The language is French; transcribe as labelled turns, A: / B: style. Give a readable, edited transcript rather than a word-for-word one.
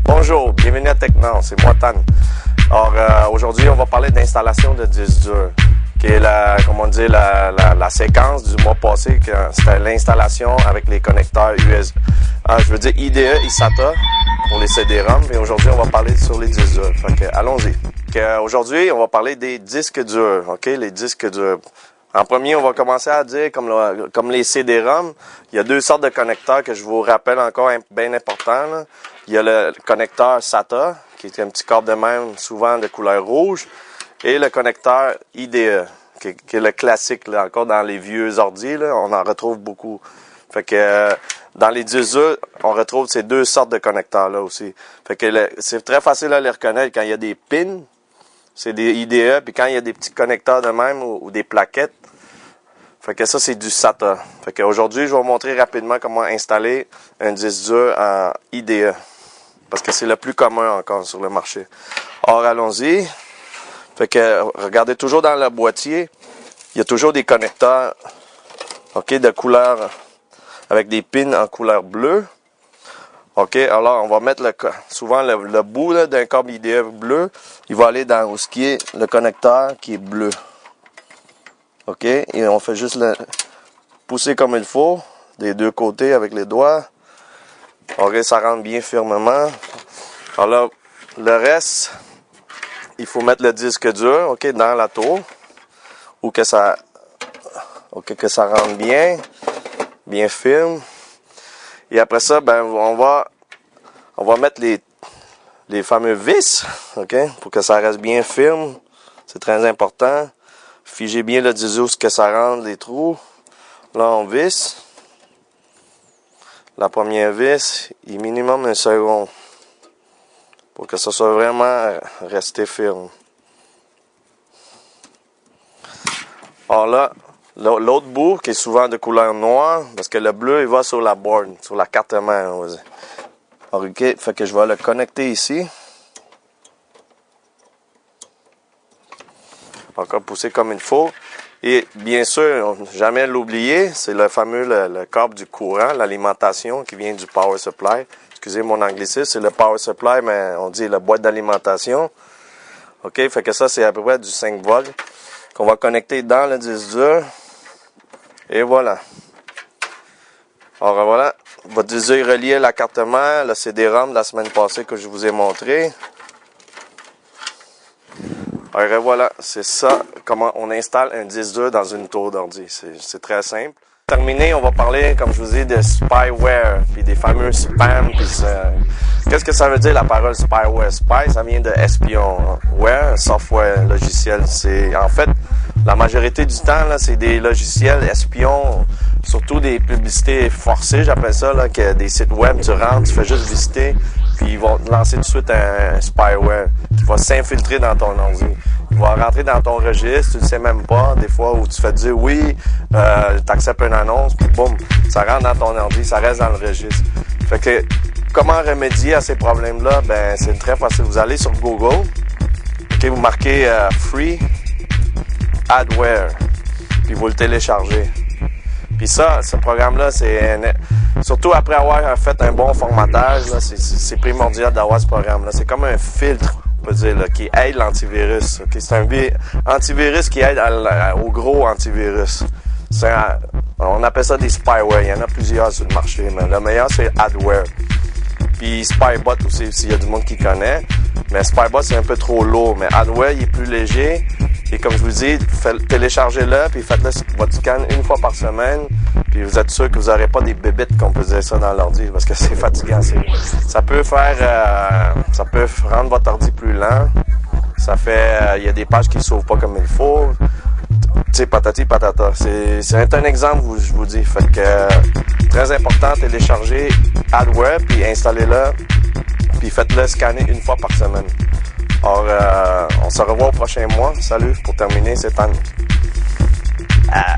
A: Bonjour, bienvenue à Techno, c'est moi Tan. Alors aujourd'hui, on va parler d'installation de disques durs, qui est la séquence du mois passé, que c'était l'installation avec les connecteurs USB. IDE et SATA pour les CD-ROM, et aujourd'hui, on va parler sur les disques durs. Fait que, allons-y. Aujourd'hui, on va parler des disques durs, ok, les disques durs. En premier, on va commencer à dire, comme les CD-ROM, il y a deux sortes de connecteurs que je vous rappelle encore bien importants, là. Il y a le connecteur SATA, qui est un petit câble de même, souvent de couleur rouge, et le connecteur IDE, qui est le classique, là, encore dans les vieux ordi, là, on en retrouve beaucoup. Fait que dans les disques durs, on retrouve ces deux sortes de connecteurs-là aussi. Fait que c'est très facile à les reconnaître quand il y a des pins, c'est des IDE, puis quand il y a des petits connecteurs de même ou des plaquettes, fait que ça, c'est du SATA. Fait qu'aujourd'hui, je vais vous montrer rapidement comment installer un disque dur en IDE. Parce que c'est le plus commun encore sur le marché. Alors, allons-y. Fait que, regardez toujours dans le boîtier, il y a toujours des connecteurs, ok, de couleur, avec des pins en couleur bleue. OK, alors on va mettre souvent le bout d'un câble IDE bleu, il va aller dans ce qui est le connecteur qui est bleu. OK, et on fait juste le pousser comme il faut, des deux côtés avec les doigts. OK, ça rentre bien fermement. Alors là, le reste, il faut mettre le disque dur, OK, dans la tour, ou que ça rentre bien ferme. Et après ça, ben, on va mettre les fameux vis, OK, pour que ça reste bien ferme. C'est très important. Figez bien le disque dur, que ça rentre, les trous. Là, on visse. La première vis, il minimum un second. Pour que ça soit vraiment resté ferme. Alors là, l'autre bout, qui est souvent de couleur noire, parce que le bleu, il va sur la board, sur la carte mère. Alors, OK, fait que je vais le connecter ici. Encore pousser comme il faut. Et bien sûr, jamais l'oublier, c'est le fameux le câble du courant, l'alimentation qui vient du power supply. Excusez mon anglicisme, c'est le power supply, mais on dit la boîte d'alimentation. OK, fait que ça, c'est à peu près du 5 volts qu'on va connecter dans le disque dur. Et voilà. Alors voilà, votre disque dur est relié à la carte mère, le CD-ROM de la semaine passée que je vous ai montré. Alors voilà, c'est ça, comment on installe un disque dur dans une tour d'ordi. C'est très simple. Pour terminer, on va parler, comme je vous ai dit, de spyware, puis des fameux spams. Qu'est-ce que ça veut dire la parole spyware? Spy, ça vient de espion. Ware, software, logiciel. C'est en fait, la majorité du temps, là, c'est des logiciels espions, surtout des publicités forcées, j'appelle ça, là, que des sites web, tu rentres, tu fais juste visiter, puis ils vont te lancer tout de suite un spyware qui va s'infiltrer dans ton ordi. Il va rentrer dans ton registre, tu le sais même pas, des fois où tu fais dire oui, tu acceptes une annonce, puis boum, ça rentre dans ton ordi, ça reste dans le registre. Fait que, comment remédier à ces problèmes-là? Ben, c'est très facile. Vous allez sur Google, okay, vous marquez Free Adware, puis vous le téléchargez. Puis ça, ce programme-là, surtout après avoir fait un bon formatage, là, c'est primordial d'avoir ce programme-là. C'est comme un filtre, on peut dire, là, qui aide l'antivirus. Okay? C'est un antivirus qui aide au gros antivirus. On appelle ça des spyware. Il y en a plusieurs sur le marché, mais le meilleur, c'est Adware. Puis Spybot aussi, s'il y a du monde qui connaît. Mais Spybot, c'est un peu trop lourd. Mais Adware, il est plus léger. Et comme je vous dis, téléchargez-le, puis faites votre scan une fois par semaine. Puis vous êtes sûr que vous n'aurez pas des bébites, qu'on peut dire ça dans l'ordi, parce que c'est fatigant. Ça peut rendre votre ordi plus lent. Il y a des pages qui ne s'ouvrent pas comme il faut. Tu sais, patati patata. C'est un exemple, je vous dis. Fait que, très important, téléchargez Adware, puis installez-le, puis faites-le scanner une fois par semaine. Alors, on se revoit au prochain mois. Salut, pour terminer, c'est Tan. Ah.